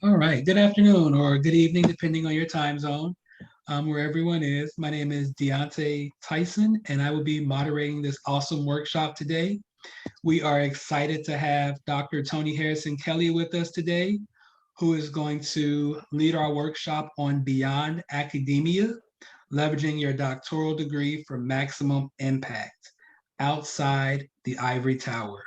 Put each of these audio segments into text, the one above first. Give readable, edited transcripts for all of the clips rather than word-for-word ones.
All right. Good afternoon or good evening, depending on your time zone, where everyone is. My name is Deontay Tyson, and I will be moderating this awesome workshop today. We are excited to have Dr. Tony Harrison Kelly with us today, who is going to lead our workshop on Beyond Academia, leveraging your doctoral degree for maximum impact outside the ivory tower.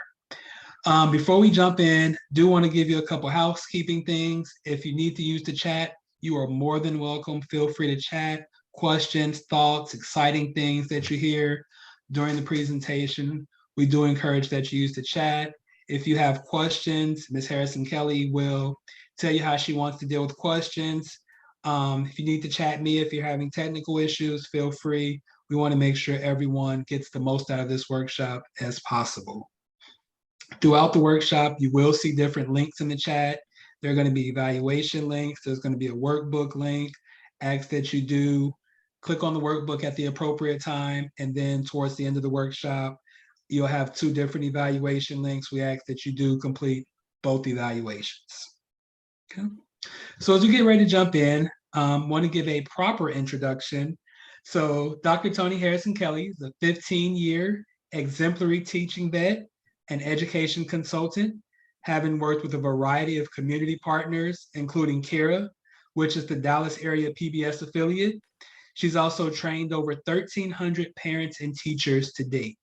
Before we jump in, do want to give you a couple housekeeping things. If you need to use the chat, you are more than welcome. Feel free to chat questions, thoughts, exciting things that you hear during the presentation. We do encourage that you use the chat. If you have questions, Ms. Harrison Kelly will tell you how she wants to deal with questions. If you need to chat me, if you're having technical issues, feel free. We want to make sure everyone gets the most out of this workshop as possible. Throughout the workshop, you will see different links in the chat. There are going to be evaluation links. There's going to be a workbook link. Ask that you do click on the workbook at the appropriate time. And then towards the end of the workshop, you'll have two different evaluation links. We ask that you do complete both evaluations. Okay. So as we get ready to jump in, want to give a proper introduction. So Dr. Tony Harrison Kelly is a 15-year exemplary teaching vet and education consultant, having worked with a variety of community partners, including CARA, which is the Dallas area PBS affiliate. She's also trained over 1,300 parents and teachers to date.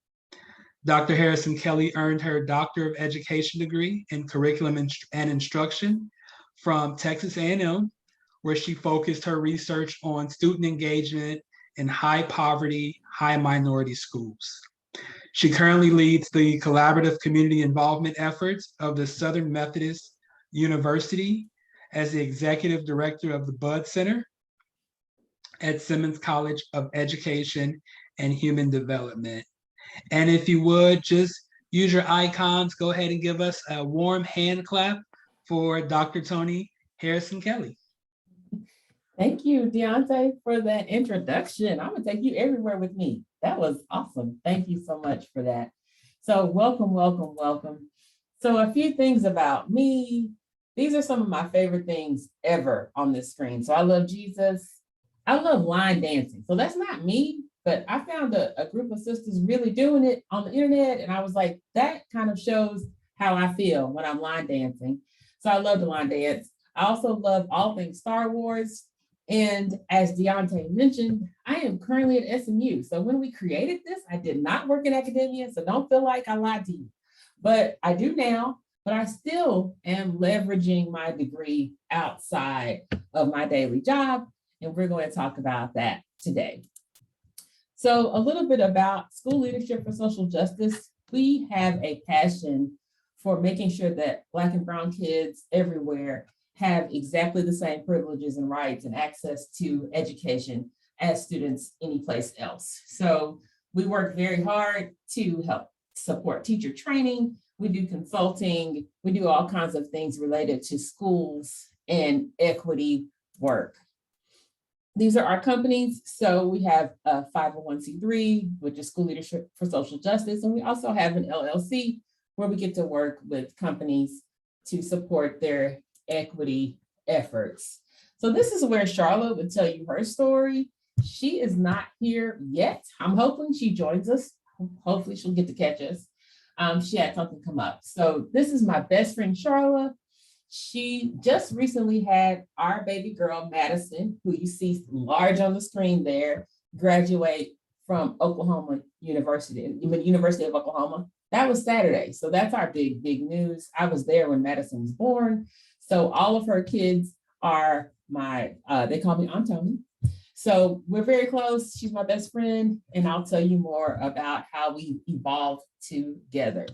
Dr. Harrison Kelly earned her Doctor of Education degree in Curriculum and Instruction from Texas A&M, where she focused her research on student engagement in high poverty, high minority schools. She currently leads the collaborative community involvement efforts of the Southern Methodist University as the executive director of the Bud Center at Simmons College of Education and Human Development. And if you would, just use your icons, go ahead and give us a warm hand clap for Dr. Tony Harrison Kelly. Thank you, Deontay, for that introduction. I'm going to take you everywhere with me. That was awesome. Thank you so much for that. So welcome, welcome, welcome. So a few things about me. These are some of my favorite things ever on this screen. So I love Jesus. I love line dancing. So that's not me, but I found a group of sisters really doing it on the internet. And I was like, that kind of shows how I feel when I'm line dancing. So I love to line dance. I also love all things Star Wars. And as Deontay mentioned, I am currently at SMU. So when we created this, I did not work in academia, so don't feel like I lied to you. But I do now, but I still am leveraging my degree outside of my daily job. And we're going to talk about that today. So a little bit about School Leadership for Social Justice. We have a passion for making sure that Black and Brown kids everywhere have exactly the same privileges and rights and access to education as students anyplace else. So we work very hard to help support teacher training. We do consulting. We do all kinds of things related to schools and equity work. These are our companies. So we have a 501c3, which is School Leadership for Social Justice. And we also have an LLC where we get to work with companies to support their equity efforts. So this is where Charlotte would tell you her story. She is not here yet. I'm hoping she joins us. Hopefully she'll get to catch us. She had something come up. So this is my best friend, Charlotte. She just recently had our baby girl, Madison, who you see large on the screen there, graduate from Oklahoma University, University of Oklahoma. That was Saturday. So that's our big news. I was there when Madison was born. So all of her kids are they call me Aunt Tony. So we're very close. She's my best friend. And I'll tell you more about how we evolved together.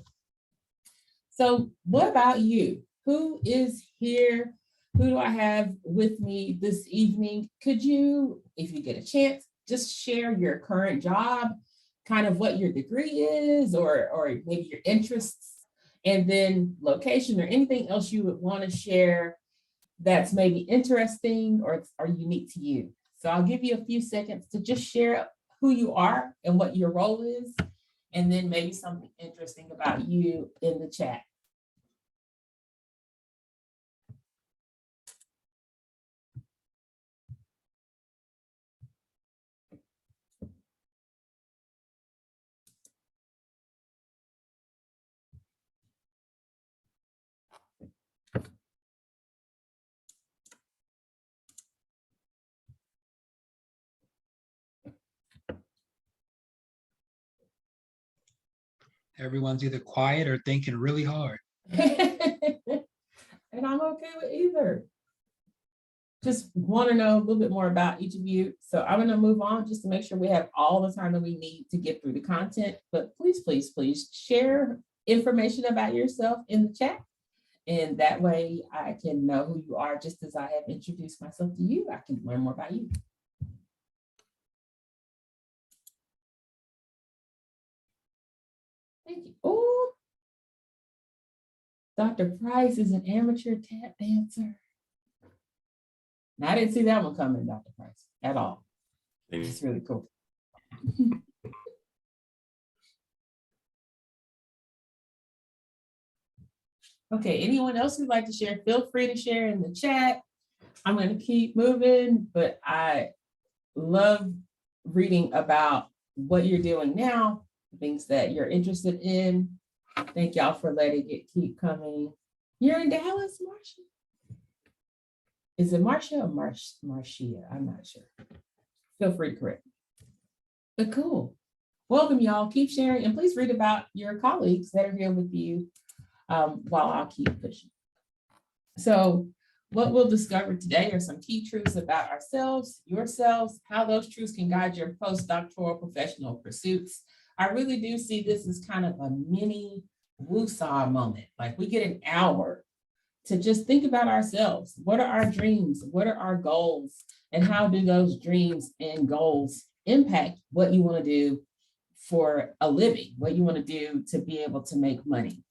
So what about you? Who is here? Who do I have with me this evening? Could you, if you get a chance, just share your current job, kind of what your degree is, or maybe your interests, and then location or anything else you would want to share that's maybe interesting or unique to you. So I'll give you a few seconds to just share who you are and what your role is, and then maybe something interesting about you in the chat. Everyone's either quiet or thinking really hard. And I'm okay with either. Just want to know a little bit more about each of you. So I'm going to move on just to make sure we have all the time that we need to get through the content. But please, please, please share information about yourself in the chat. And that way I can know who you are just as I have introduced myself to you. I can learn more about you. Thank you. Oh, Dr. Price is an amateur tap dancer. Now, I didn't see that one coming, Dr. Price, at all. It's really cool. Okay, anyone else who'd like to share, feel free to share in the chat. I'm going to keep moving, but I love reading about what you're doing now, things that you're interested in. Thank y'all for letting it keep coming. You're in Dallas, Marcia? Is it Marcia or Marcia? I'm not sure. Feel free to correct me. But cool. Welcome, y'all. Keep sharing and please read about your colleagues that are here with you while I'll keep pushing. So what we'll discover today are some key truths about ourselves, yourselves, how those truths can guide your postdoctoral professional pursuits. I really do see this as kind of a mini woosah moment. Like we get an hour to just think about ourselves. What are our dreams? What are our goals? And how do those dreams and goals impact what you want to do for a living, what you want to do to be able to make money?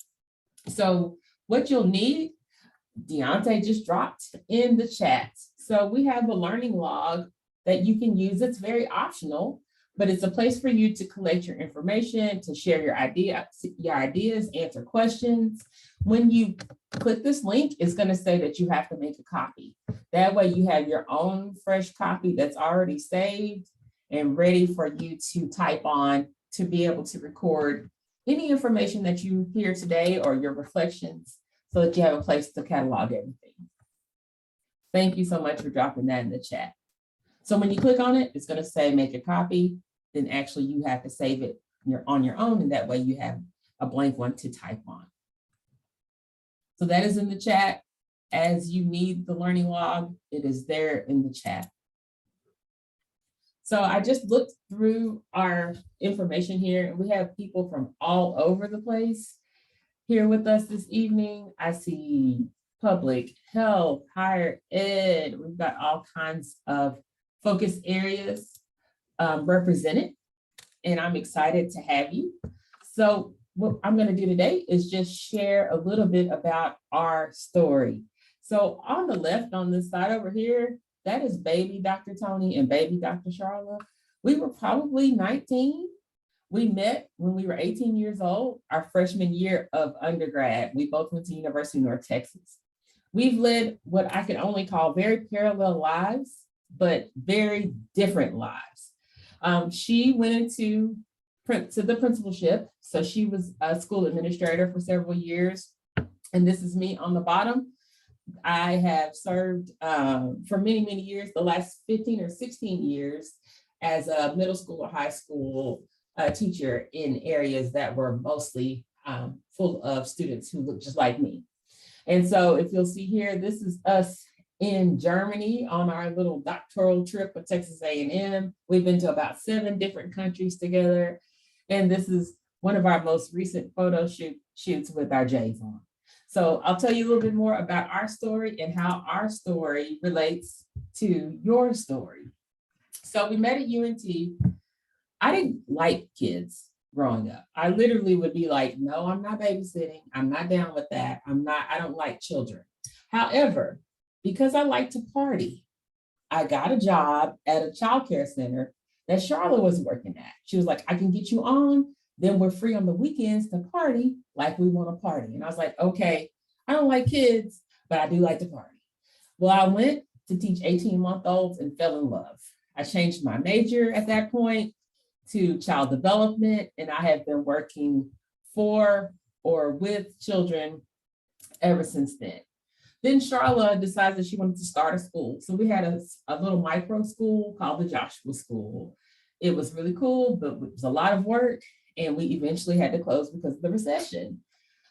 So what you'll need, Deontay just dropped in the chat. So we have a learning log that you can use. It's very optional, but it's a place for you to collect your information, to share your ideas, answer questions. When you click this link, it's going to say that you have to make a copy. That way you have your own fresh copy that's already saved and ready for you to type on to be able to record any information that you hear today or your reflections so that you have a place to catalog everything. Thank you so much for dropping that in the chat. So when you click on it, it's going to say make a copy. Then actually you have to save it on your own, and that way you have a blank one to type on. So that is in the chat. As you need the learning log, it is there in the chat. So I just looked through our information here, and we have people from all over the place here with us this evening. I see public health, higher ed. We've got all kinds of focus areas represented, and I'm excited to have you. So what I'm going to do today is just share a little bit about our story. So on the left on this side over here, that is baby Dr. Tony and baby Dr. Charla. We were probably 19. We met when we were 18 years old, our freshman year of undergrad. We both went to University of North Texas. We've led what I can only call very parallel lives, but very different lives. She went into the principalship. So she was a school administrator for several years. And this is me on the bottom. I have served for many, many years, the last 15 or 16 years as a middle school or high school teacher in areas that were mostly full of students who look just like me. And so if you'll see here, this is us in Germany on our little doctoral trip with Texas A&M. We've been to about 7 different countries together. And this is one of our most recent photo shoots with our J's on. So I'll tell you a little bit more about our story and how our story relates to your story. So we met at UNT. I didn't like kids growing up. I literally would be like, no, I'm not babysitting. I'm not down with that. I don't like children. However, because I like to party, I got a job at a childcare center that Charlotte was working at. She was like, I can get you on, then we're free on the weekends to party like we want to party. And I was like, okay, I don't like kids, but I do like to party. Well, I went to teach 18-month-olds and fell in love. I changed my major at that point to child development, and I have been working for or with children ever since then. Then Charla decided that she wanted to start a school. So we had a little micro school called the Joshua School. It was really cool, but it was a lot of work. And we eventually had to close because of the recession.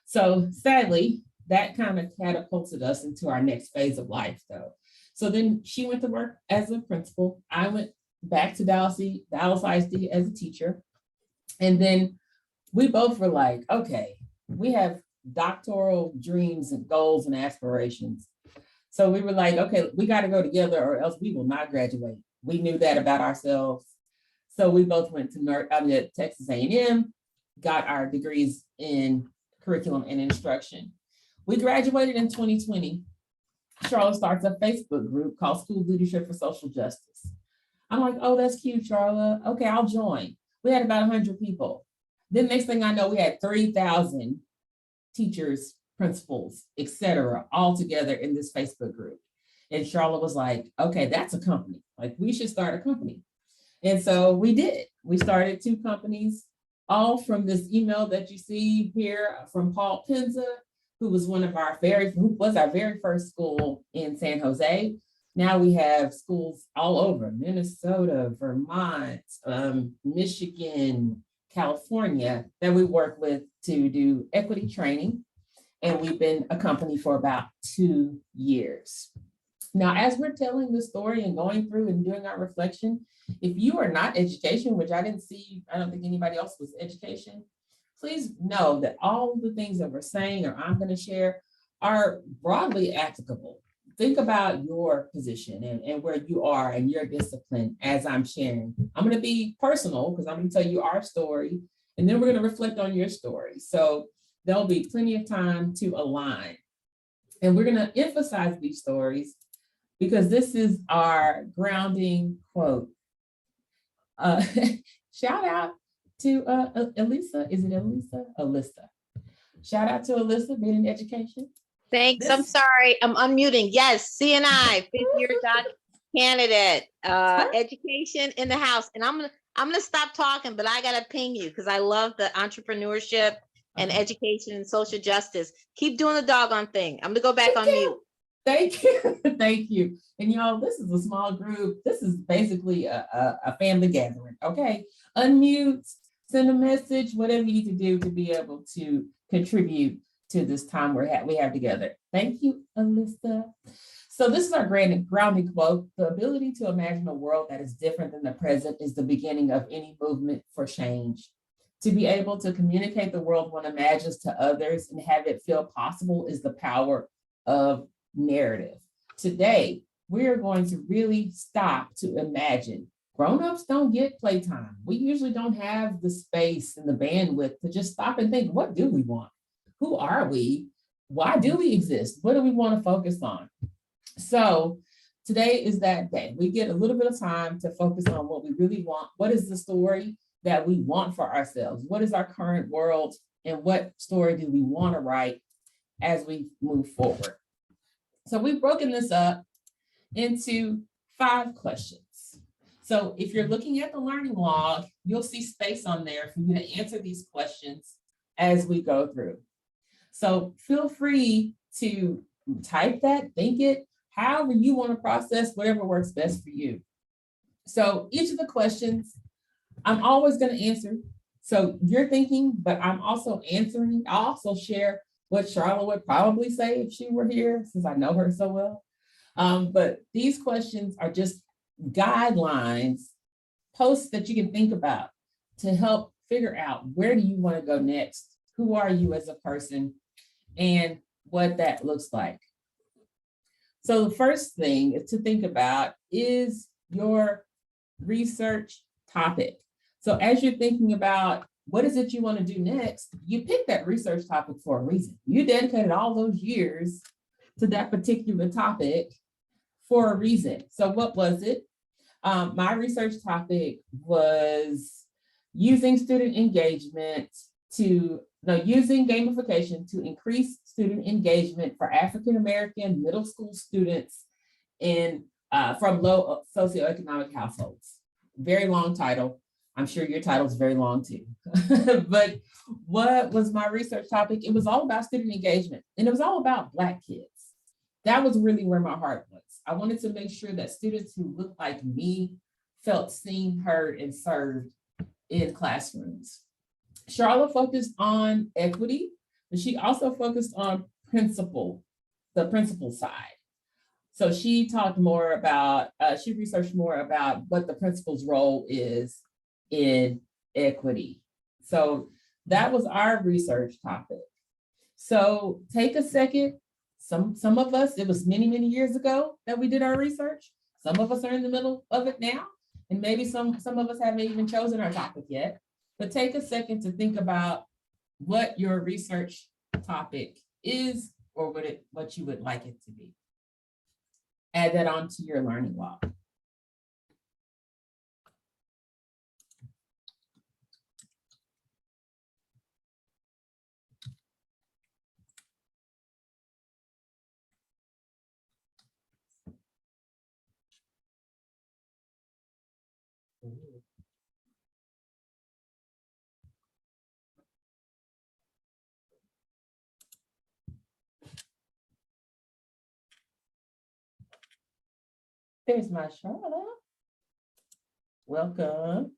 So sadly, that kind of catapulted us into our next phase of life, though. So then she went to work as a principal. I went back to Dallas ISD as a teacher. And then we both were like, okay, we have doctoral dreams and goals and aspirations. So we were like, okay, we got to go together or else we will not graduate. We knew that about ourselves. So we both went to Texas A&M, got our degrees in curriculum and instruction. We graduated in 2020. Charlotte starts a Facebook group called School Leadership for Social Justice. I'm like, oh, that's cute, Charlotte. Okay, I'll join. We had about 100 people. Then next thing I know, we had 3,000 teachers, principals, etc., all together in this Facebook group. And Charlotte was like, okay, that's a company. Like, we should start a company. And so we did. We started 2 companies, all from this email that you see here from Paul Penza, who was our very first school in San Jose. Now we have schools all over Minnesota, Vermont, Michigan, California that we work with to do equity training. And we've been a company for about 2 years. Now, as we're telling the story and going through and doing our reflection, if you are not education, which I don't think anybody else was education, please know that all the things that we're saying or I'm going to share are broadly applicable. Think about your position and where you are and your discipline as I'm sharing. I'm going to be personal because I'm going to tell you our story, and then we're going to reflect on your story. So there'll be plenty of time to align. And we're going to emphasize these stories because this is our grounding quote. Shout out to Elisa. Is it Elisa? Alyssa. Shout out to Alyssa, being in education. Thanks. I'm sorry. I'm unmuting. Yes, CNI, 5th-year doc candidate, education in the house. And I'm gonna stop talking, but I gotta ping you because I love the entrepreneurship and education and social justice. Keep doing the doggone thing. I'm gonna go back on mute. Thank you. Thank you. And y'all, this is a small group. This is basically a family gathering. Okay. Unmute, send a message, whatever you need to do to be able to contribute to this time we have together. Thank you, Alyssa. So this is our grounding quote. The ability to imagine a world that is different than the present is the beginning of any movement for change. To be able to communicate the world one imagines to others and have it feel possible is the power of narrative. Today, we are going to really stop to imagine. Grown-ups don't get playtime. We usually don't have the space and the bandwidth to just stop and think, what do we want? Who are we? Why do we exist? What do we want to focus on? So today is that day. We get a little bit of time to focus on what we really want. What is the story that we want for ourselves? What is our current world? And what story do we want to write as we move forward? So we've broken this up into 5 questions. So if you're looking at the learning log, you'll see space on there for you to answer these questions as we go through. So feel free to type that, think it, however you want to process, whatever works best for you. So each of the questions, I'm always going to answer. So you're thinking, but I'm also answering. I'll also share what Charlotte would probably say if she were here, since I know her so well. But these questions are just guidelines, posts that you can think about to help figure out where do you want to go next? Who are you as a person? And what that looks like. So the first thing to think about is your research topic. So as you're thinking about what is it you want to do next, you pick that research topic for a reason. You dedicated all those years to that particular topic for a reason. So what was it? My research topic was using student engagement using gamification to increase student engagement for African-American middle school students from low socioeconomic households. Very long title. I'm sure your title is very long too. But what was my research topic? It was all about student engagement, and it was all about Black kids. That was really where my heart was. I wanted to make sure that students who looked like me felt seen, heard, and served in classrooms. Charlotte focused on equity, but she also focused on the principal side. So she talked more about, she researched more about what the principal's role is in equity. So that was our research topic. So take a second. Some of us, it was many, many years ago that we did our research. Some of us are in the middle of it now. And maybe some of us haven't even chosen our topic yet. But take a second to think about what your research topic is or what you would like it to be. Add that onto your learning log. There's my Charlotte. Welcome.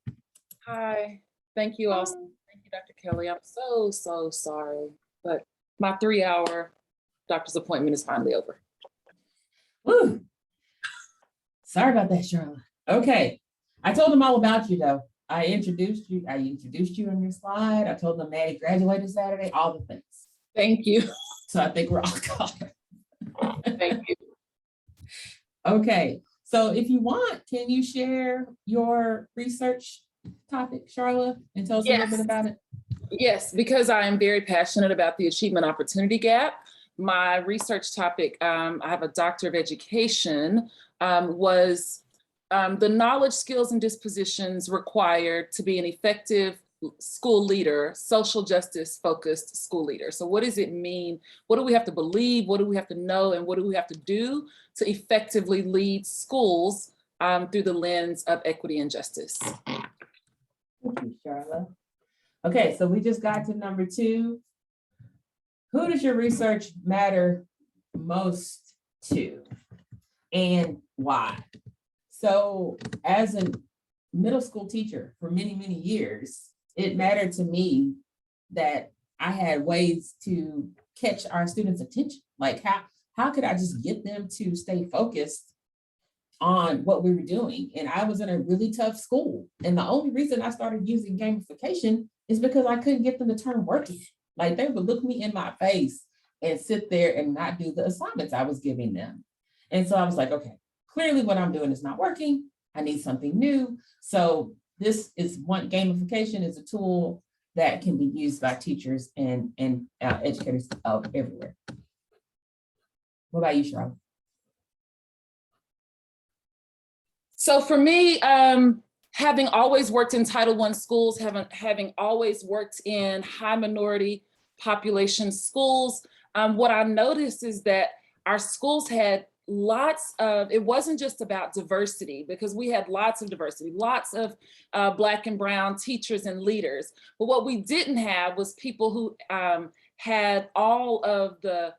Hi, thank you all. Thank you, Dr. Kelly. I'm so sorry, but my 3-hour doctor's appointment is finally over. Woo. Sorry about that, Charlotte. Okay. I told them all about you though. I introduced you on your slide. I told them Maddie graduated Saturday, all the things. Thank you. So I think we're all covered. Thank you. Okay. So if you want, can you share your research topic, Charlotte, and tell us a little bit about it? Yes, because I am very passionate about the achievement opportunity gap. My research topic, I have a Doctor of Education, was the knowledge, skills, and dispositions required to be an effective school leader, social justice focused school leader. So what does it mean? What do we have to believe? What do we have to know? And what do we have to do to effectively lead schools through the lens of equity and justice? Thank you, Charlotte. Okay, so we just got to number 2. Who does your research matter most to and why? So as a middle school teacher for many, many years, it mattered to me that I had ways to catch our students' attention. Like how could I just get them to stay focused on what we were doing? And I was in a really tough school. And the only reason I started using gamification is because I couldn't get them to turn work in. Like they would look me in my face and sit there and not do the assignments I was giving them. And so I was like, okay, clearly what I'm doing is not working. I need something new. So this is gamification is a tool that can be used by teachers and educators everywhere. What about you, Charlotte? So for me, having always worked in Title I schools, having always worked in high minority population schools, what I noticed is that our schools had lots of, it wasn't just about diversity, because we had lots of diversity, lots of Black and brown teachers and leaders. But what we didn't have was people who had all of the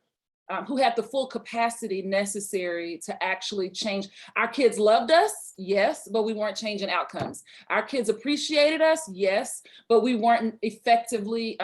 who had the full capacity necessary to actually change. Our kids loved us, yes, but we weren't changing outcomes. Our kids appreciated us, yes, but we weren't effectively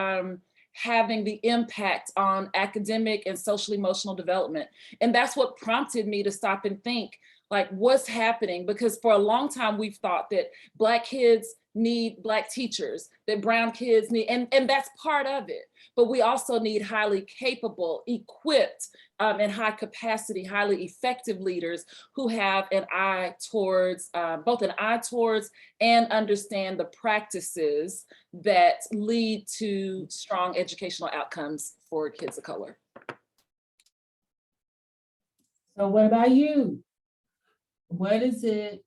having the impact on academic and social emotional development. And that's what prompted me to stop and think, like, what's happening? Because for a long time, we've thought that Black kids need Black teachers, that brown kids need, and that's part of it. But we also need highly capable, equipped, and high capacity, highly effective leaders who have an eye towards, both an eye towards and understand the practices that lead to strong educational outcomes for kids of color. So what about you? What is it,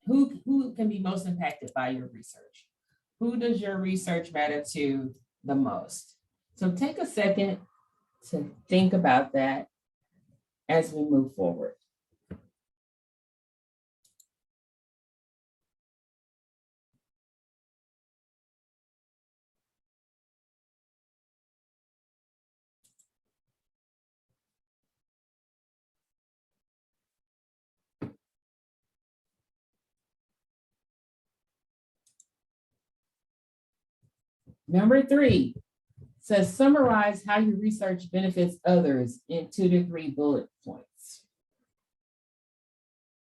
who can be most impacted by your research? Who does your research matter to the most? So take a second to think about that as we move forward. Number 3 says summarize how your research benefits others in 2 to 3 bullet points.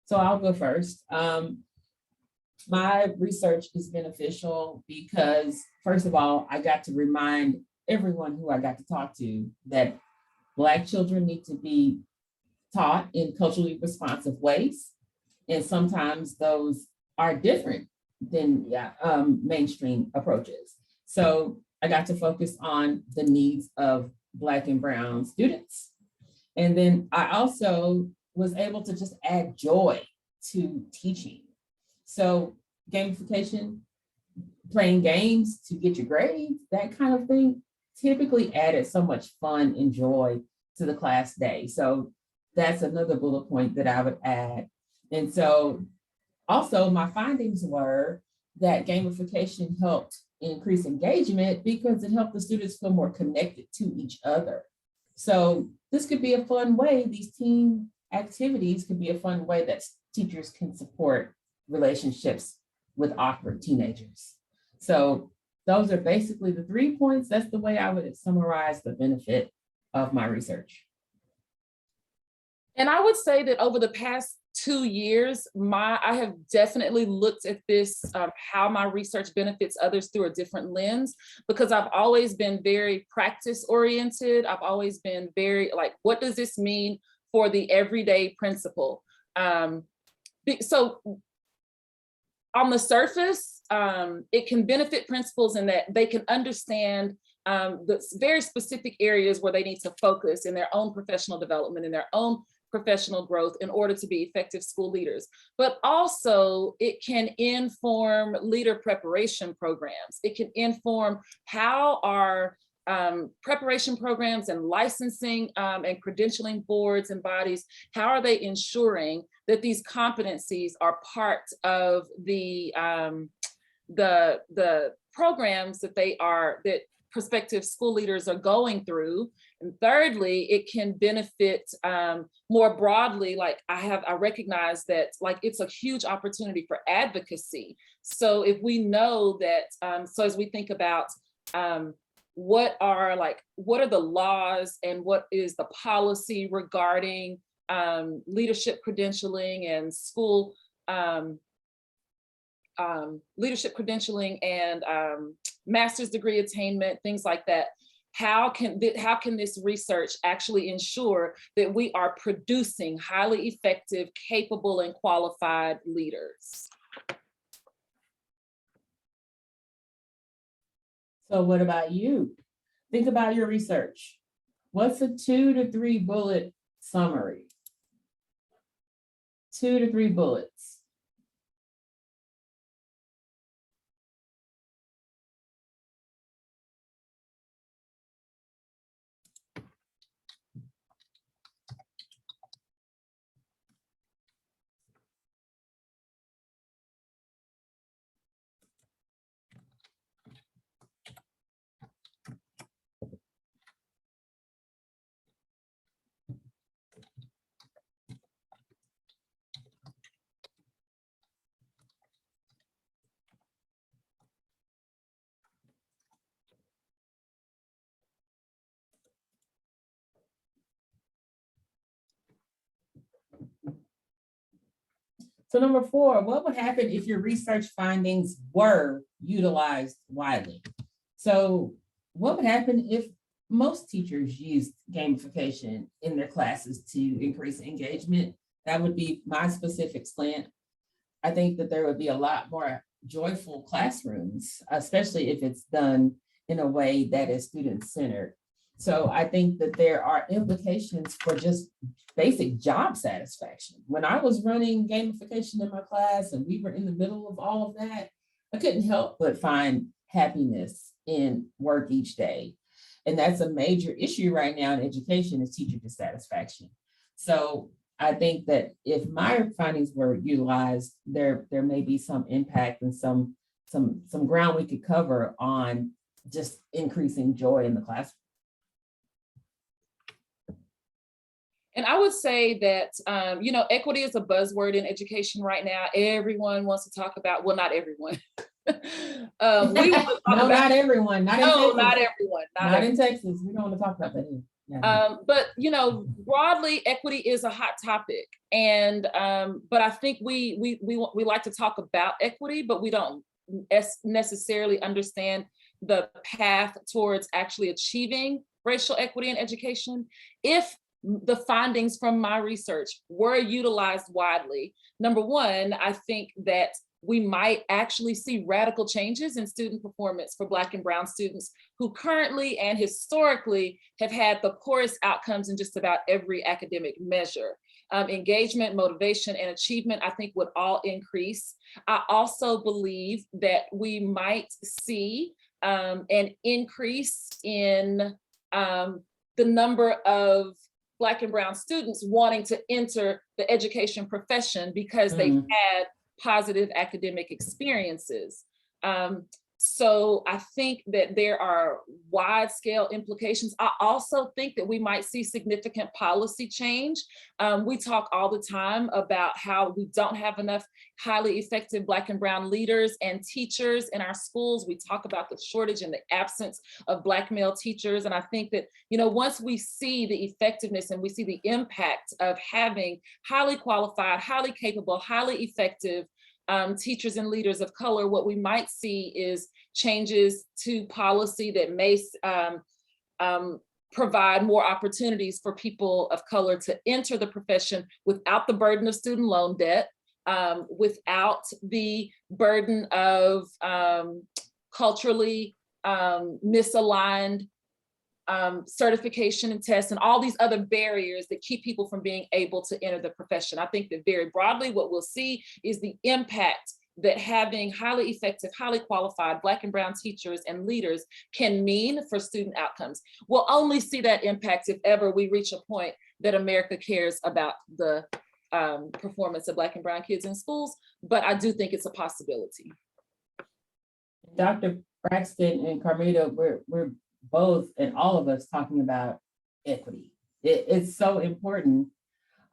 So I'll go first. My research is beneficial because, first of all, I got to remind everyone who I got to talk to that Black children need to be taught in culturally responsive ways. And sometimes those are different than mainstream approaches. So I got to focus on the needs of Black and Brown students. And then I also was able to just add joy to teaching. So gamification, playing games to get your grades, that kind of thing, typically added so much fun and joy to the class day. So that's another bullet point that I would add. And so also my findings were that gamification helped increase engagement because it helped the students feel more connected to each other. So this could be a fun way, these team activities could be a fun way that teachers can support relationships with awkward teenagers. So those are basically the 3 points. That's the way I would summarize the benefit of my research. And I would say that over the past 2 years, I have definitely looked at this, how my research benefits others through a different lens, because I've always been very practice oriented. I've always been very like, what does this mean for the everyday principal? So on the surface, it can benefit principals in that they can understand the very specific areas where they need to focus in their own professional development, in their own professional growth in order to be effective school leaders. But also it can inform leader preparation programs. It can inform how our preparation programs and licensing and credentialing boards and bodies, how are they ensuring that these competencies are part of the programs that prospective school leaders are going through. And thirdly, it can benefit more broadly. Like I recognize that like it's a huge opportunity for advocacy. So if we know that, so as we think about what are the laws and what is the policy regarding leadership credentialing and school leadership credentialing and master's degree attainment, things like that. How can this research actually ensure that we are producing highly effective, capable, and qualified leaders? So what about you? Think about your research. What's a 2 to 3 bullet summary? 2 to 3 bullets. So number 4, what would happen if your research findings were utilized widely? So what would happen if most teachers used gamification in their classes to increase engagement? That would be my specific slant. I think that there would be a lot more joyful classrooms, especially if it's done in a way that is student-centered. So I think that there are implications for just basic job satisfaction. When I was running gamification in my class and we were in the middle of all of that, I couldn't help but find happiness in work each day. And that's a major issue right now in education is teacher dissatisfaction. So I think that if my findings were utilized, there may be some impact and some ground we could cover on just increasing joy in the classroom. And I would say that, equity is a buzzword in education right now. Everyone wants to talk about, well, not everyone, We want to talk No, about, not everyone, not in no, Texas. not everyone, Not in Texas. We don't want to talk about that here. Yeah. But broadly, equity is a hot topic, and but I think we like to talk about equity, but we don't necessarily understand the path towards actually achieving racial equity in education. If the findings from my research were utilized widely, number one, I think that we might actually see radical changes in student performance for Black and Brown students who currently and historically have had the poorest outcomes in just about every academic measure. Engagement, motivation, and achievement, I think, would all increase. I also believe that we might see an increase in the number of Black and Brown students wanting to enter the education profession because they've had positive academic experiences. So I think that there are wide scale implications. I also think that we might see significant policy change. We talk all the time about how we don't have enough highly effective Black and Brown leaders and teachers in our schools. We talk about the shortage and the absence of Black male teachers. And I think that, once we see the effectiveness and we see the impact of having highly qualified, highly capable, highly effective teachers and leaders of color, what we might see is changes to policy that may provide more opportunities for people of color to enter the profession without the burden of student loan debt, without the burden of culturally misaligned certification and tests and all these other barriers that keep people from being able to enter the profession. I think that very broadly, what we'll see is the impact that having highly effective, highly qualified Black and Brown teachers and leaders can mean for student outcomes. We'll only see that impact if ever we reach a point that America cares about the performance of Black and Brown kids in schools, but I do think it's a possibility. Dr. Braxton and Carmita, we're both and all of us talking about equity. It's so important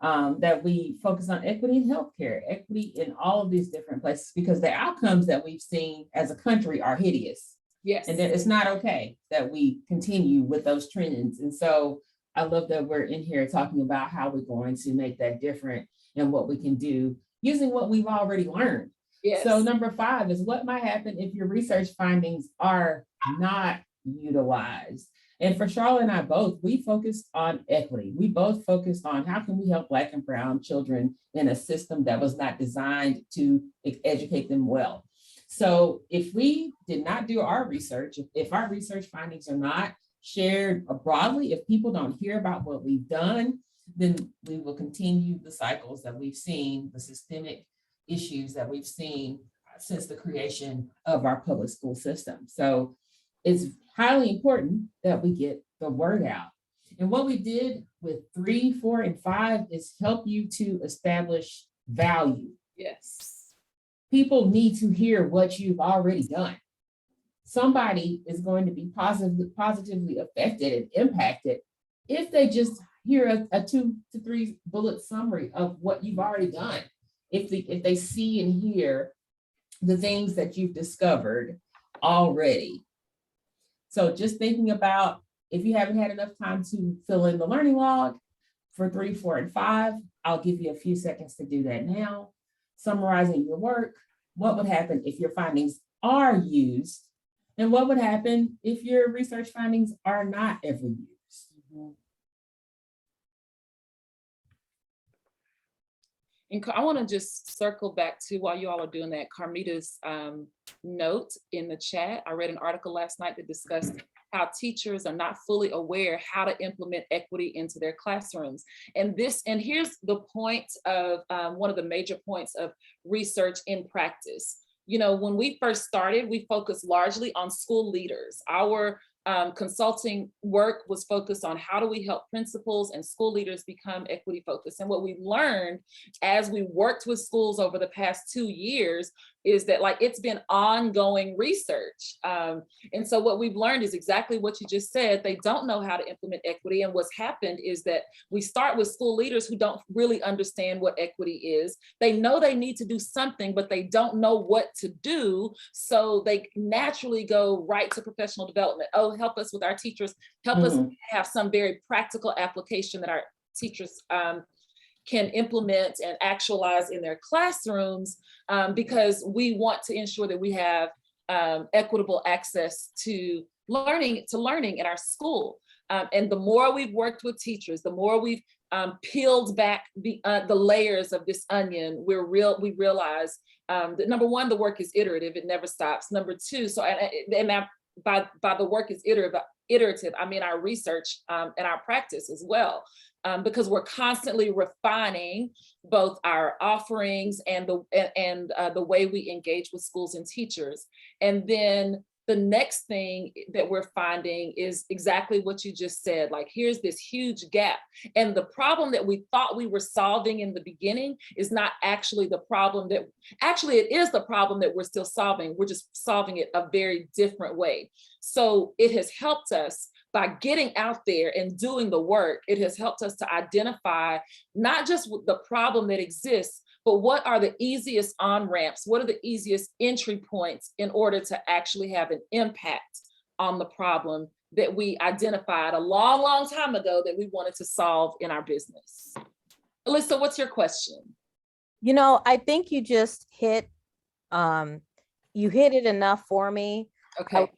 that we focus on equity in healthcare, equity in all of these different places, because the outcomes that we've seen as a country are hideous. Yes. And it's not okay that we continue with those trends. And so I love that we're in here talking about how we're going to make that different and what we can do using what we've already learned. Yes. So number 5 is what might happen if your research findings are not utilized. And for Charlotte and I both, we focused on equity. We both focused on how can we help Black and Brown children in a system that was not designed to educate them well. So if we did not do our research, if our research findings are not shared broadly, if people don't hear about what we've done, then we will continue the cycles that we've seen, the systemic issues that we've seen since the creation of our public school system. So it's highly important that we get the word out. And what we did with 3, 4, and 5 is help you to establish value. Yes. People need to hear what you've already done. Somebody is going to be positively affected and impacted if they just hear a 2 to 3 bullet summary of what you've already done. If they see and hear the things that you've discovered already. So just thinking about, if you haven't had enough time to fill in the learning log for 3, 4, and 5, I'll give you a few seconds to do that now. Summarizing your work, what would happen if your findings are used? And what would happen if your research findings are not ever used? Mm-hmm. And I want to just circle back to, while you all are doing that, Carmita's note in the chat. I read an article last night that discussed how teachers are not fully aware how to implement equity into their classrooms. And here's the point of one of the major points of research in practice. When we first started, we focused largely on school leaders. Our Consulting work was focused on how do we help principals and school leaders become equity focused. And what we learned as we worked with schools over the past 2 years is that like it's been ongoing research. And so what we've learned is exactly what you just said. They don't know how to implement equity. And what's happened is that we start with school leaders who don't really understand what equity is. They know they need to do something, but they don't know what to do. So they naturally go right to professional development. Oh, help us with our teachers, help us have some very practical application that our teachers can implement and actualize in their classrooms, because we want to ensure that we have equitable access to learning in our school. And the more we've worked with teachers, the more we've peeled back the layers of this onion, we realize that number one, the work is iterative, it never stops. Number two, by the work is iterative, I mean our research and our practice as well, because we're constantly refining both our offerings and the way we engage with schools and teachers. And then the next thing that we're finding is exactly what you just said, like here's this huge gap. And the problem that we thought we were solving in the beginning is not actually the problem it is the problem that we're still solving. We're just solving it a very different way. So it has helped us by getting out there and doing the work. It has helped us to identify not just the problem that exists, but what are the easiest on-ramps? What are the easiest entry points in order to actually have an impact on the problem that we identified a long, long time ago that we wanted to solve in our business? Alyssa, what's your question? You know, I think you just hit it enough for me. Okay.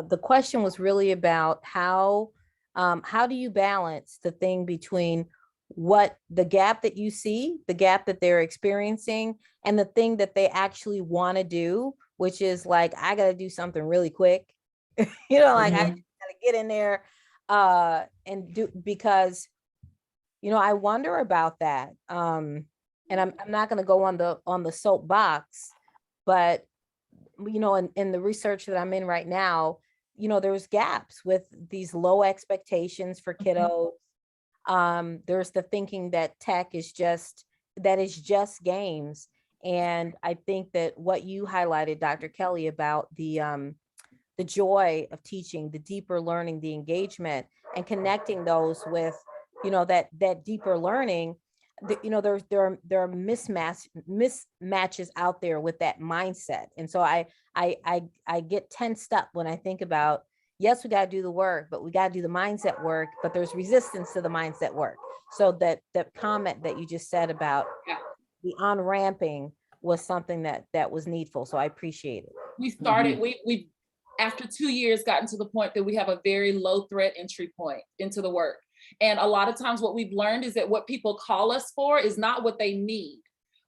The question was really about how do you balance the thing between what the gap that you see, the gap that they're experiencing, and the thing that they actually want to do, which is like, I got to do something really quick. I got to get in there and do, because, I wonder about that. And I'm not going to go on the soapbox, but, in the research that I'm in right now, there's gaps with these low expectations for kiddos. There's the thinking that tech is just games. And I think that what you highlighted, Dr. Kelly, about the joy of teaching, the deeper learning, the engagement, and connecting those with, that deeper learning, there are mismatches out there with that mindset. And so I get tensed up when I think about, yes, we got to do the work, but we got to do the mindset work, but there's resistance to the mindset work. So that comment that you just said about the on-ramping was something that was needful. So I appreciate it. We started, we after 2 years gotten to the point that we have a very low threat entry point into the work. And a lot of times what we've learned is that what people call us for is not what they need.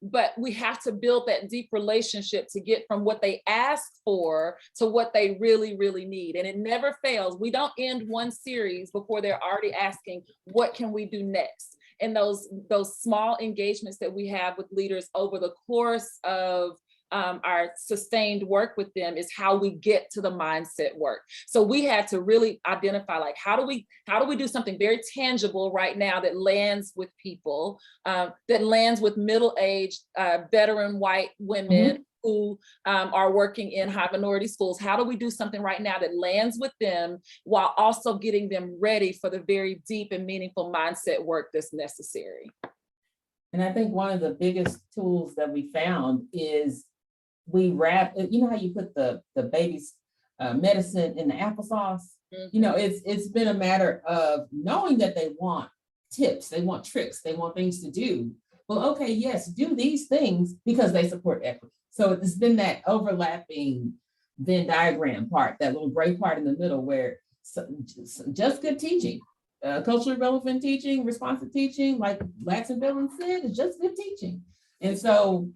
But we have to build that deep relationship to get from what they ask for to what they really, really need. And it never fails. We don't end one series before they're already asking, what can we do next? And those small engagements that we have with leaders over the course of our sustained work with them is how we get to the mindset work. So we had to really identify, like, how do we do something very tangible right now that lands with people, that lands with middle-aged veteran white women who are working in high minority schools. How do we do something right now that lands with them while also getting them ready for the very deep and meaningful mindset work that's necessary? And I think one of the biggest tools that we found is we wrap, how you put the baby's medicine in the applesauce? It's been a matter of knowing that they want tips, they want tricks, they want things to do. Well, okay, yes, do these things because they support equity. So it's been that overlapping Venn diagram part, that little gray part in the middle where just good teaching, culturally relevant teaching, responsive teaching, like Lax and Billin said, is just good teaching. And so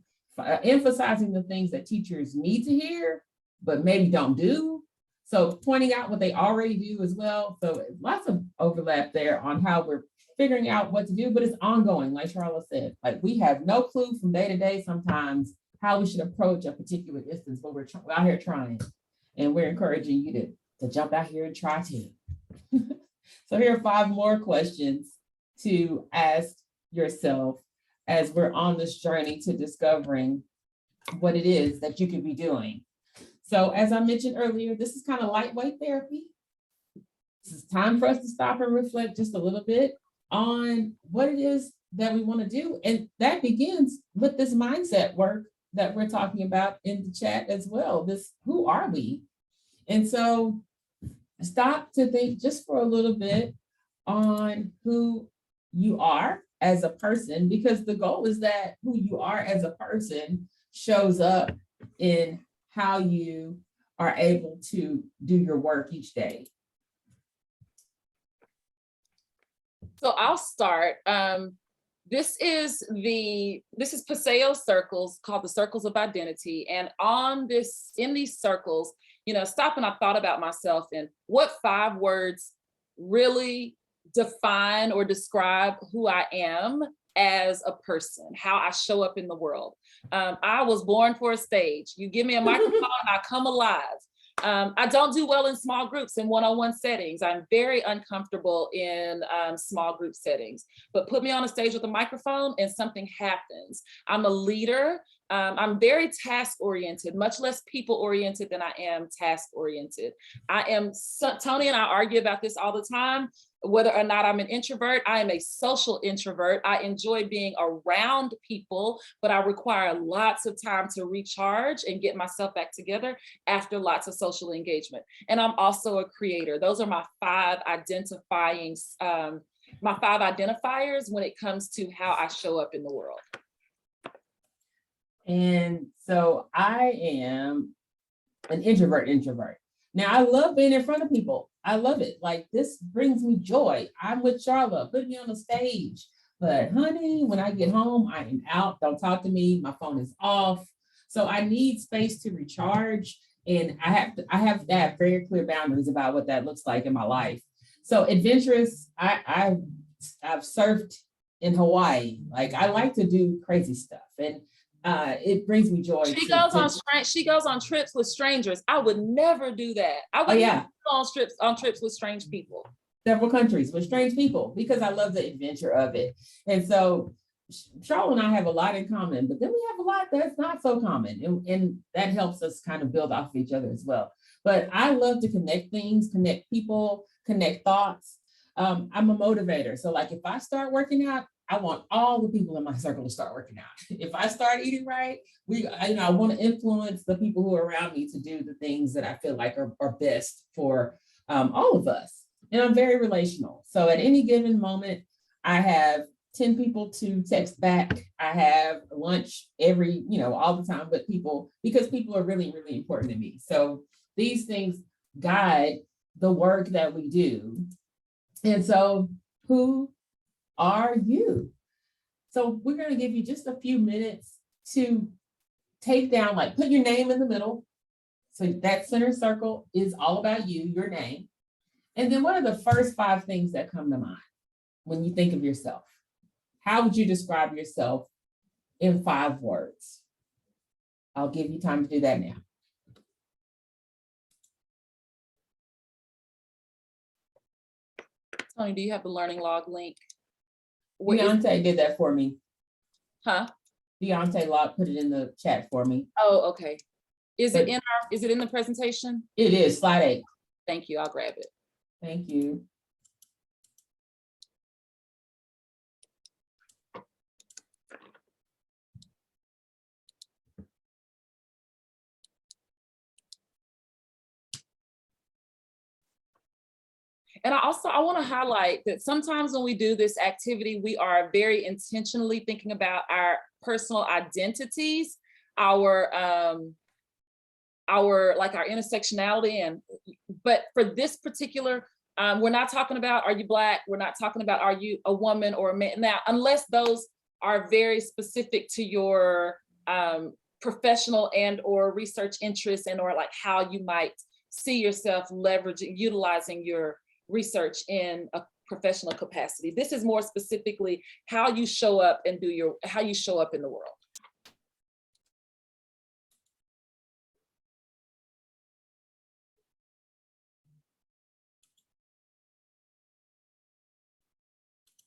emphasizing the things that teachers need to hear, but maybe don't do. So pointing out what they already do as well. So lots of overlap there on how we're figuring out what to do, but it's ongoing. Like Charlotte said, like we have no clue from day to day sometimes how we should approach a particular instance, but we're out here trying. And we're encouraging you to to jump out here and try to. So here are 5 more questions to ask yourself as we're on this journey to discovering what it is that you could be doing. So as I mentioned earlier, this is kind of lightweight therapy. This is time for us to stop and reflect just a little bit on what it is that we want to do. And that begins with this mindset work that we're talking about in the chat as well. This, who are we? And so stop to think just for a little bit on who you are as a person, because the goal is that who you are as a person shows up in how you are able to do your work each day. So I'll start. This is Paseo's circles, called the circles of identity. And in these circles, stopping, I thought about myself and what 5 words really define or describe who I am as a person, how I show up in the world. I was born for a stage. You give me a microphone, I come alive. I don't do well in small groups and one-on-one settings. I'm very uncomfortable in small group settings, but put me on a stage with a microphone and something happens. I'm a leader. I'm very task-oriented, much less people-oriented than I am task-oriented. Tony and I argue about this all the time, whether or not I'm an introvert. I am a social introvert. I enjoy being around people, but I require lots of time to recharge and get myself back together after lots of social engagement. And I'm also a creator. Those are my 5 identifiers when it comes to how I show up in the world. And so I am an introvert. Now I love being in front of people. I love it. Like, this brings me joy. I'm with Charlotte, put me on the stage. But honey, when I get home, I am out. Don't talk to me. My phone is off. So I need space to recharge. And I have to have very clear boundaries about what that looks like in my life. So adventurous, I've surfed in Hawaii. Like, I like to do crazy stuff. And it brings me joy. She goes on trips with strangers. I would never do that. I would never go on trips with strange people. Several countries with strange people, because I love the adventure of it. And so Charlotte and I have a lot in common, but then we have a lot that's not so common. And that helps us kind of build off of each other as well. But I love to connect things, connect people, connect thoughts. I'm a motivator. So like, if I start working out, I want all the people in my circle to start working out. If I start eating right, I want to influence the people who are around me to do the things that I feel like are best for all of us. And I'm very relational. So at any given moment, I have 10 people to text back. I have lunch all the time, because people are really, really important to me. So these things guide the work that we do. And so who are you? So we're going to give you just a few minutes to take down, like, put your name in the middle. So that center circle is all about you, your name. And then what are the first 5 things that come to mind when you think of yourself? How would you describe yourself in 5 words? I'll give you time to do that now. Tony, do you have the learning log link? Deontay did that for me. Huh? Deontay Locke put it in the chat for me. Oh, okay. Is it in the presentation? It is, slide 8. Thank you, I'll grab it. Thank you. And I want to highlight that sometimes when we do this activity, we are very intentionally thinking about our personal identities, our intersectionality, but for this particular, we're not talking about, are you Black? We're not talking about, are you a woman or a man? Now, unless those are very specific to your professional and or research interests, and or like how you might see yourself utilizing your research in a professional capacity. This is more specifically how you show up and how you show up in the world.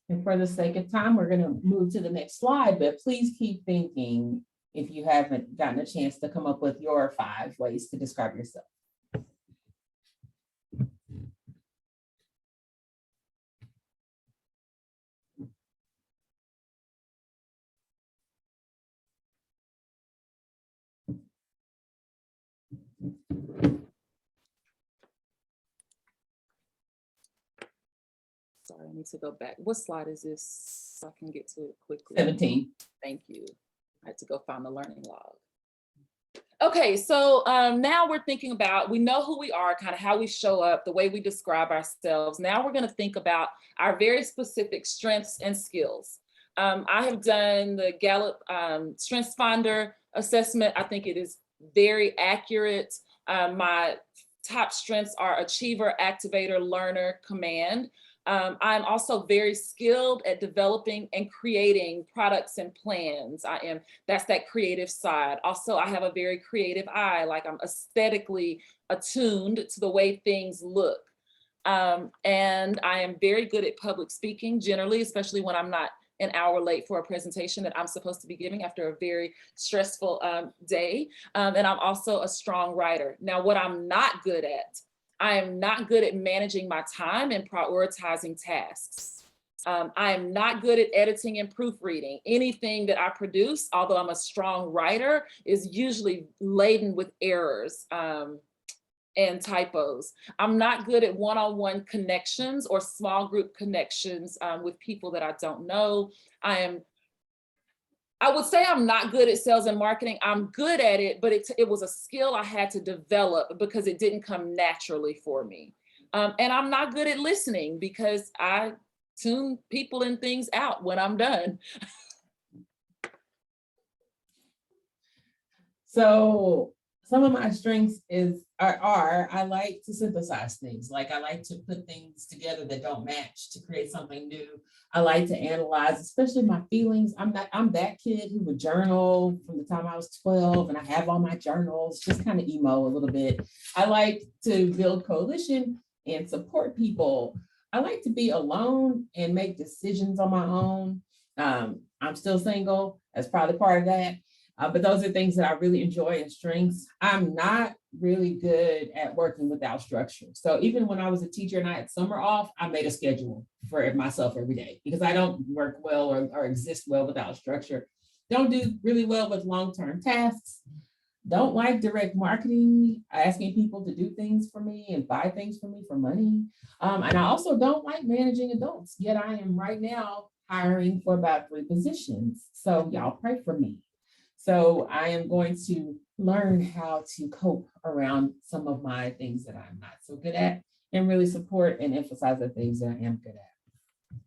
And for the sake of time, we're going to move to the next slide, but please keep thinking if you haven't gotten a chance to come up with your 5 ways to describe yourself. Sorry, I need to go back. What slide is this so I can get to it quickly? 17. Thank you. I had to go find the learning log. Okay, so now we're thinking about, we know who we are, kind of how we show up, the way we describe ourselves. Now we're going to think about our very specific strengths and skills. I have done the Gallup Strengths Finder assessment. I think it is very accurate. My top strengths are achiever, activator, learner, command. I'm also very skilled at developing and creating products and plans. That's that creative side. Also, I have a very creative eye, like I'm aesthetically attuned to the way things look. And I am very good at public speaking generally, especially when I'm not an hour late for a presentation that I'm supposed to be giving after a very stressful day. And I'm also a strong writer. Now, what I'm not good at, I am not good at managing my time and prioritizing tasks. I am not good at editing and proofreading. Anything that I produce, although I'm a strong writer, is usually laden with errors and typos. I'm not good at one-on-one connections or small group connections with people that I don't know. I would say I'm not good at sales and marketing. I'm good at it, but it was a skill I had to develop because it didn't come naturally for me. And I'm not good at listening because I tune people and things out when I'm done. So some of my strengths are I like to synthesize things. Like I like to put things together that don't match to create something new. I like to analyze, especially my feelings. I'm that kid who would journal from the time I was 12, and I have all my journals, just kind of emo a little bit. I like to build coalition and support people. I like to be alone and make decisions on my own. I'm still single. That's probably part of that. But those are things that I really enjoy and strengths. I'm not really good at working without structure. So even when I was a teacher and I had summer off, I made a schedule for myself every day because I don't work well or exist well without structure. Don't do really well with long-term tasks. Don't like direct marketing, asking people to do things for me and buy things for me for money. And I also don't like managing adults, yet I am right now hiring for about 3 positions. So y'all pray for me. So I am going to learn how to cope around some of my things that I'm not so good at and really support and emphasize the things that I am good at.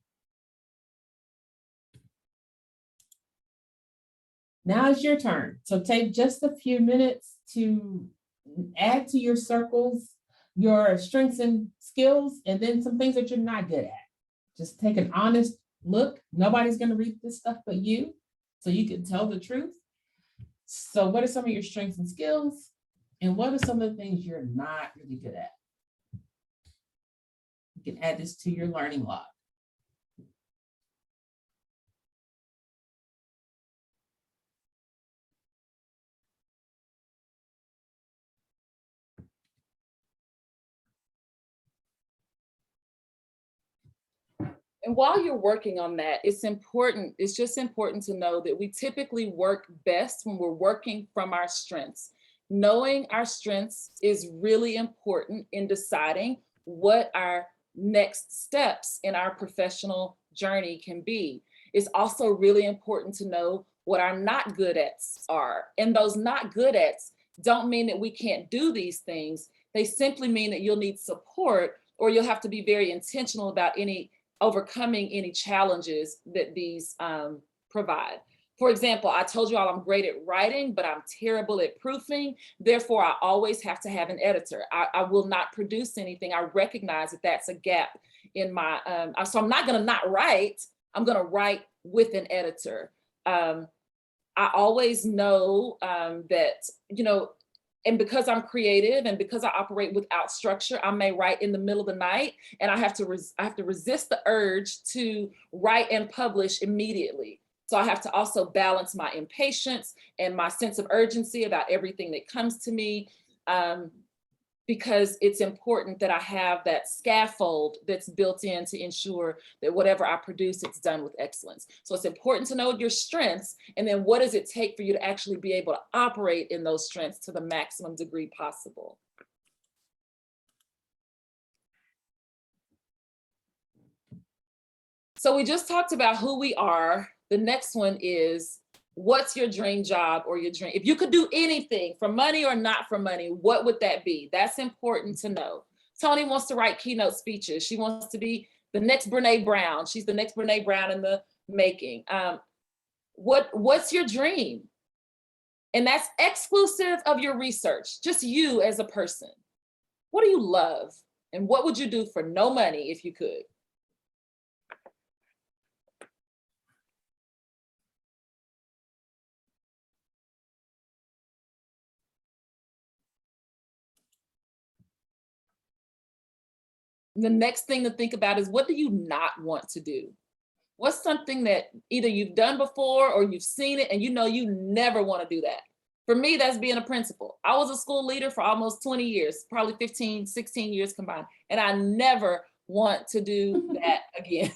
Now it's your turn. So take just a few minutes to add to your circles, your strengths and skills, and then some things that you're not good at. Just take an honest look. Nobody's going to read this stuff but you, so you can tell the truth. So what are some of your strengths and skills? And what are some of the things you're not really good at? You can add this to your learning log. And while you're working on that, it's just important to know that we typically work best when we're working from our strengths. Knowing our strengths is really important in deciding what our next steps in our professional journey can be. It's also really important to know what our not good ats are. And those not good ats don't mean that we can't do these things. They simply mean that you'll need support, or you'll have to be very intentional about overcoming any challenges that these provide. For example, I told you all I'm great at writing, but I'm terrible at proofing. Therefore, I always have to have an editor. I will not produce anything. I recognize that that's a gap in my, so I'm not gonna not write, I'm gonna write with an editor. I always know that, And because I'm creative and because I operate without structure, I may write in the middle of the night, and I have to resist the urge to write and publish immediately. So I have to also balance my impatience and my sense of urgency about everything that comes to me, because it's important that I have that scaffold that's built in to ensure that whatever I produce, it's done with excellence. So it's important to know your strengths, and then what does it take for you to actually be able to operate in those strengths to the maximum degree possible. So we just talked about who we are. The next one is, what's your dream job or your dream? If you could do anything for money or not for money, what would that be? That's important to know. Tony wants to write keynote speeches. She wants to be the next Brene Brown. She's the next Brene Brown in the making. What's your dream? And that's exclusive of your research, just you as a person. What do you love? And what would you do for no money if you could? The next thing to think about is, what do you not want to do? What's something that either you've done before or you've seen it and you know you never want to do that? For me, that's being a principal. I was a school leader for almost 20 years, probably 15, 16 years combined, and I never want to do that again.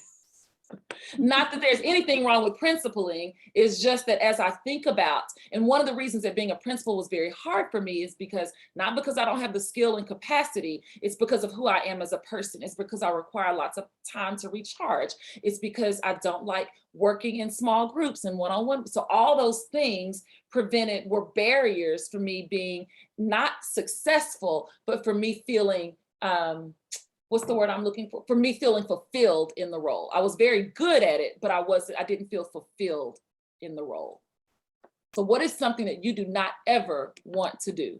Not that there's anything wrong with principaling, it's just that as I think about, and one of the reasons that being a principal was very hard for me is because, not because I don't have the skill and capacity, it's because of who I am as a person. It's because I require lots of time to recharge. It's because I don't like working in small groups and one-on-one. So all those things were barriers for me being not successful, but for me feeling, what's the word I'm looking for? For me feeling fulfilled in the role. I was very good at it, but I didn't feel fulfilled in the role. So what is something that you do not ever want to do?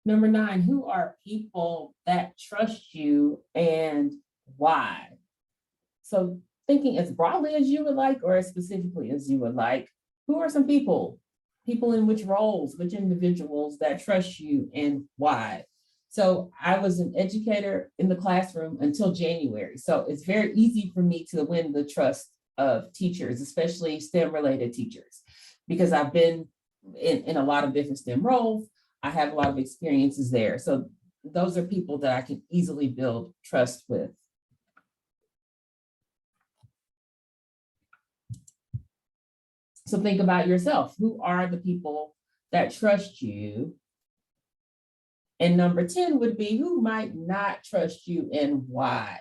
Number 9, who are people that trust you and why? So thinking as broadly as you would like or as specifically as you would like, who are some people in which roles, which individuals that trust you and why? So I was an educator in the classroom until January. So it's very easy for me to win the trust of teachers, especially STEM related teachers, because I've been in a lot of different STEM roles. I have a lot of experiences there. So those are people that I can easily build trust with. So think about yourself. Who are the people that trust you? And number 10 would be, who might not trust you and why?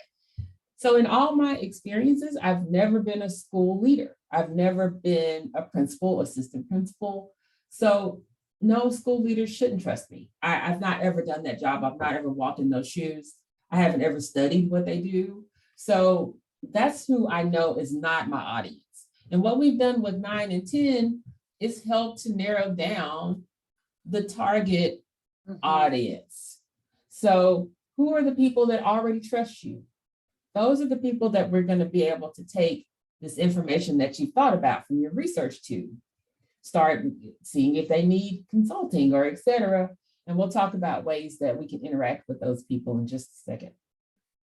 So in all my experiences, I've never been a school leader. I've never been a principal, assistant principal. So no, school leaders shouldn't trust me. I've not ever done that job. I've not ever walked in those shoes. I haven't ever studied what they do. So that's who I know is not my audience. And what we've done with 9 and 10 is help to narrow down the target audience. So who are the people that already trust you? Those are the people that we're going to be able to take this information that you thought about from your research to start seeing if they need consulting or et cetera. And we'll talk about ways that we can interact with those people in just a second.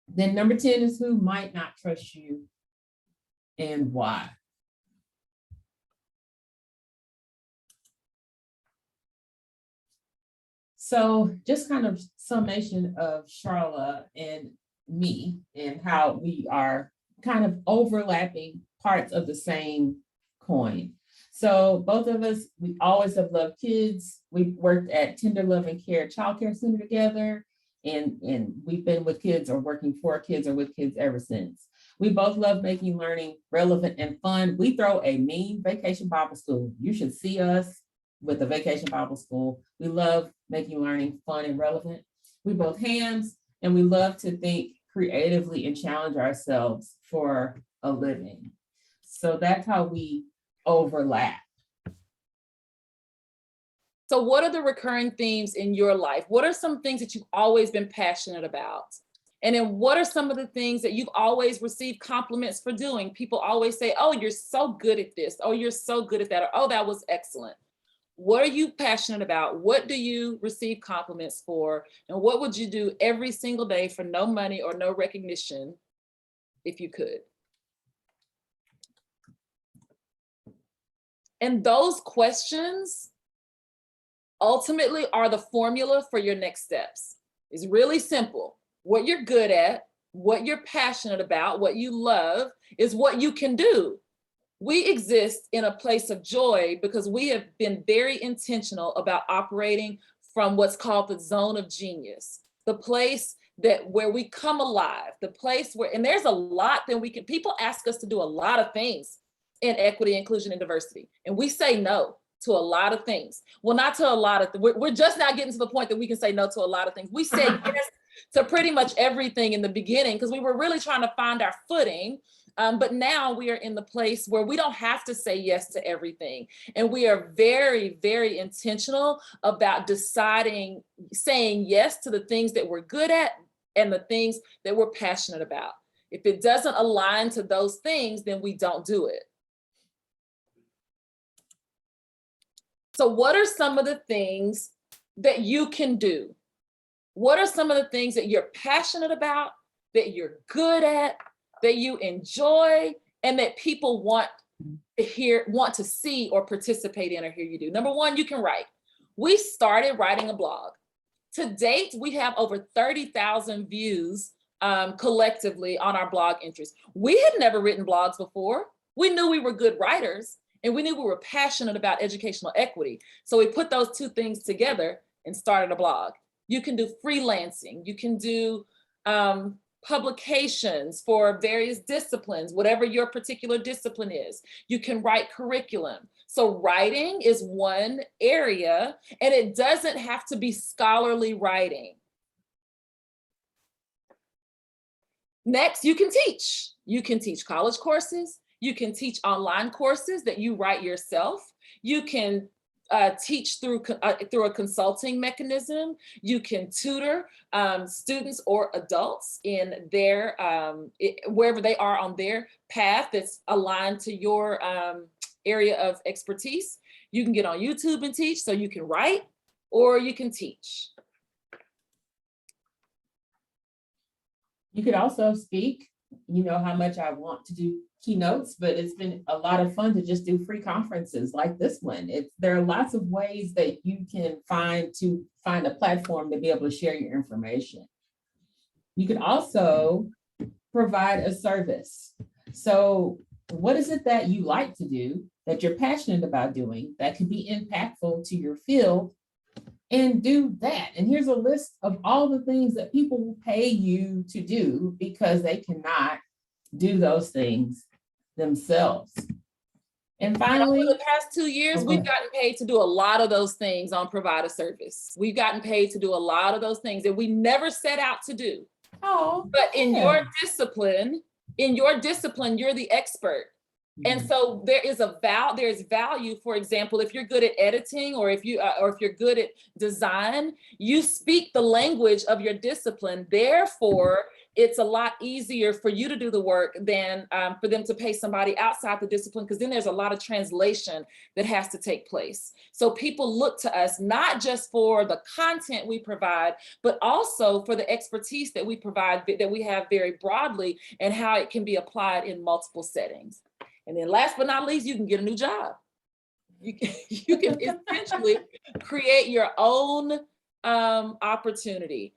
Then number 10 is who might not trust you and why. So just kind of summation of Charla and me and how we are kind of overlapping parts of the same coin. So both of us, we always have loved kids. We've worked at Tender Love and Care Child Care Center together, and we've been with kids or working for kids or with kids ever since. We both love making learning relevant and fun. We throw a mean vacation Bible school. You should see us with a vacation Bible school. We love making learning fun and relevant. We both hams, and we love to think creatively and challenge ourselves for a living. So that's how we overlap. So what are the recurring themes in your life? What are some things that you've always been passionate about? And then what are some of the things that you've always received compliments for doing? People always say, oh, you're so good at this. Oh, you're so good at that. Or, oh, that was excellent. What are you passionate about? What do you receive compliments for? And what would you do every single day for no money or no recognition if you could? And those questions ultimately are the formula for your next steps. It's really simple. What you're good at, what you're passionate about, what you love is what you can do. We exist in a place of joy because we have been very intentional about operating from what's called the zone of genius, the place that where we come alive, the place where, and there's a lot that we can, people ask us to do a lot of things in equity, inclusion, and diversity. And we say no to a lot of things. Well, not to a lot of, we're just now getting to the point that we can say no to a lot of things. We say yes to pretty much everything in the beginning because we were really trying to find our footing. But now we are in the place where we don't have to say yes to everything. And we are very, very intentional about deciding, saying yes to the things that we're good at and the things that we're passionate about. If it doesn't align to those things, then we don't do it. So what are some of the things that you can do? What are some of the things that you're passionate about, that you're good at, that you enjoy, and that people want to hear, want to see or participate in or hear you do? Number one, you can write. We started writing a blog. To date, we have over 30,000 views collectively on our blog entries. We had never written blogs before. We knew we were good writers and we knew we were passionate about educational equity. So we put those two things together and started a blog. You can do freelancing. You can do publications for various disciplines, whatever your particular discipline is. You can write curriculum. So writing is one area, and it doesn't have to be scholarly writing. Next, you can teach. You can teach college courses. You can teach online courses that you write yourself. You can teach through a consulting mechanism. You can tutor students or adults in their, wherever they are on their path that's aligned to your area of expertise. You can get on YouTube and teach, so you can write or you can teach. You could also speak. You know how much I want to do keynotes, but it's been a lot of fun to just do free conferences like this one. There are lots of ways that you can find a platform to be able to share your information. You can also provide a service. So what is it that you like to do, that you're passionate about doing, that could be impactful to your field, and do that? And here's a list of all the things that people will pay you to do because they cannot do those things themselves. And finally, over the past 2 years, we've gotten paid to do a lot of those things on provide a service. We've gotten paid to do a lot of those things that we never set out to do. Oh, but in yeah. your discipline, you're the expert. And so there is value, for example, if you're good at editing or if you're good at design, you speak the language of your discipline. Therefore, it's a lot easier for you to do the work than for them to pay somebody outside the discipline, because then there's a lot of translation that has to take place. So people look to us not just for the content we provide, but also for the expertise that we provide, that we have very broadly, and how it can be applied in multiple settings. And then last but not least, you can get a new job. You can essentially create your own opportunity.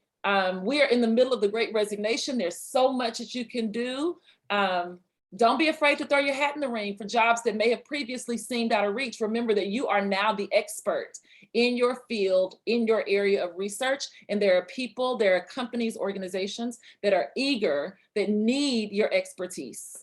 We are in the middle of the Great Resignation. There's so much that you can do. Don't be afraid to throw your hat in the ring for jobs that may have previously seemed out of reach. Remember that you are now the expert in your field, in your area of research. And there are people, there are companies, organizations that are eager, that need your expertise.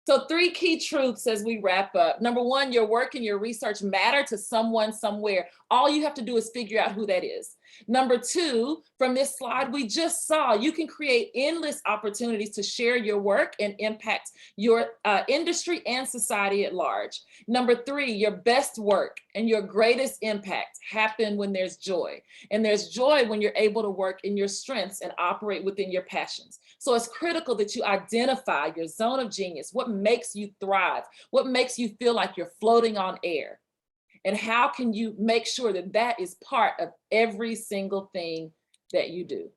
So 3 key truths as we wrap up. Number 1, your work and your research matter to someone somewhere. All you have to do is figure out who that is. Number 2, from this slide we just saw, you can create endless opportunities to share your work and impact your industry and society at large. Number 3, your best work and your greatest impact happen when there's joy. And there's joy when you're able to work in your strengths and operate within your passions. So it's critical that you identify your zone of genius, what makes you thrive, what makes you feel like you're floating on air, and how can you make sure that that is part of every single thing that you do.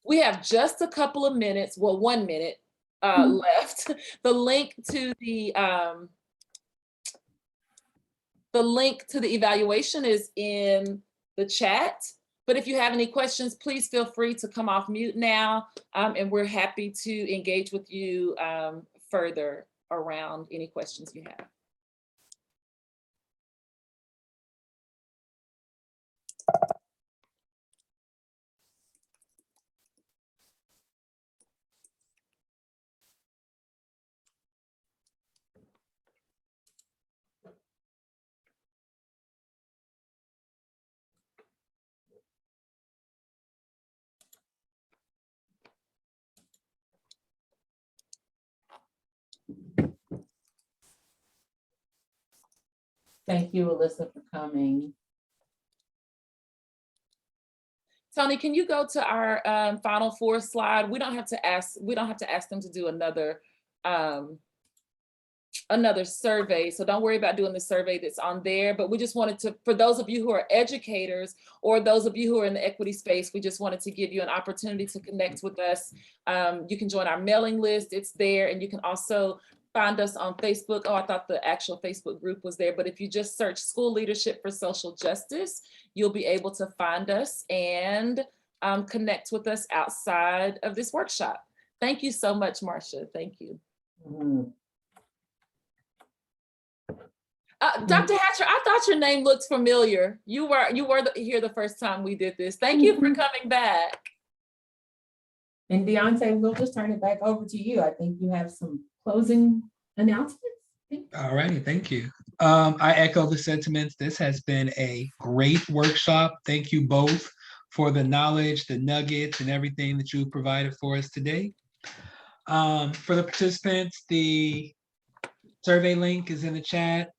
We have just a couple of minutes, well, 1 minute left. The link to the evaluation is in the chat. But if you have any questions, please feel free to come off mute now, and we're happy to engage with you further around any questions you have. Thank you, Alyssa, for coming. Tony, can you go to our final 4 slide? We don't have to ask them to do another survey. So don't worry about doing the survey that's on there, but we just wanted to, for those of you who are educators or those of you who are in the equity space, we just wanted to give you an opportunity to connect with us. You can join our mailing list, it's there, and you can also find us on Facebook. Oh, I thought the actual Facebook group was there, but if you just search School Leadership for Social Justice, you'll be able to find us and connect with us outside of this workshop. Thank you so much, Marcia. Thank you. Dr. Hatcher, I thought your name looked familiar. You were here the first time we did this. Thank you for coming back. And Deontay, we'll just turn it back over to you. I think you have some closing announcements. All righty, thank you. I echo the sentiments. This has been a great workshop. Thank you both for the knowledge, the nuggets, and everything that you provided for us today. For the participants, the survey link is in the chat.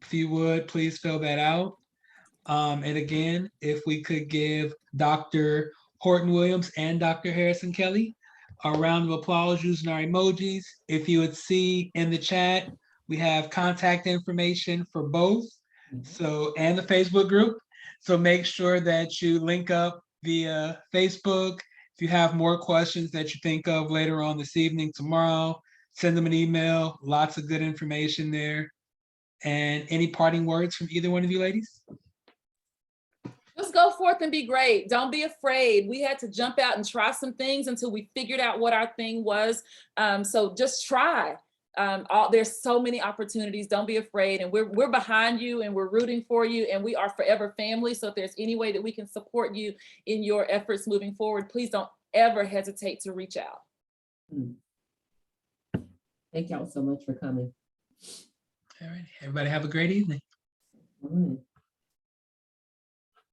If you would, please fill that out. And again, if we could give Dr. Horton-Williams and Dr. Harrison-Kelly a round of applause using our emojis. If you would see in the chat, we have contact information for both, so, and the Facebook group. So make sure that you link up via Facebook. If you have more questions that you think of later on this evening, tomorrow, send them an email. Lots of good information there. And any parting words from either one of you ladies? Just go forth and be great. Don't be afraid. We had to jump out and try some things until we figured out what our thing was. So just try. There's so many opportunities. Don't be afraid. And we're behind you and we're rooting for you, and we are forever family. So if there's any way that we can support you in your efforts moving forward, please don't ever hesitate to reach out. Thank y'all so much for coming. All right, everybody have a great evening.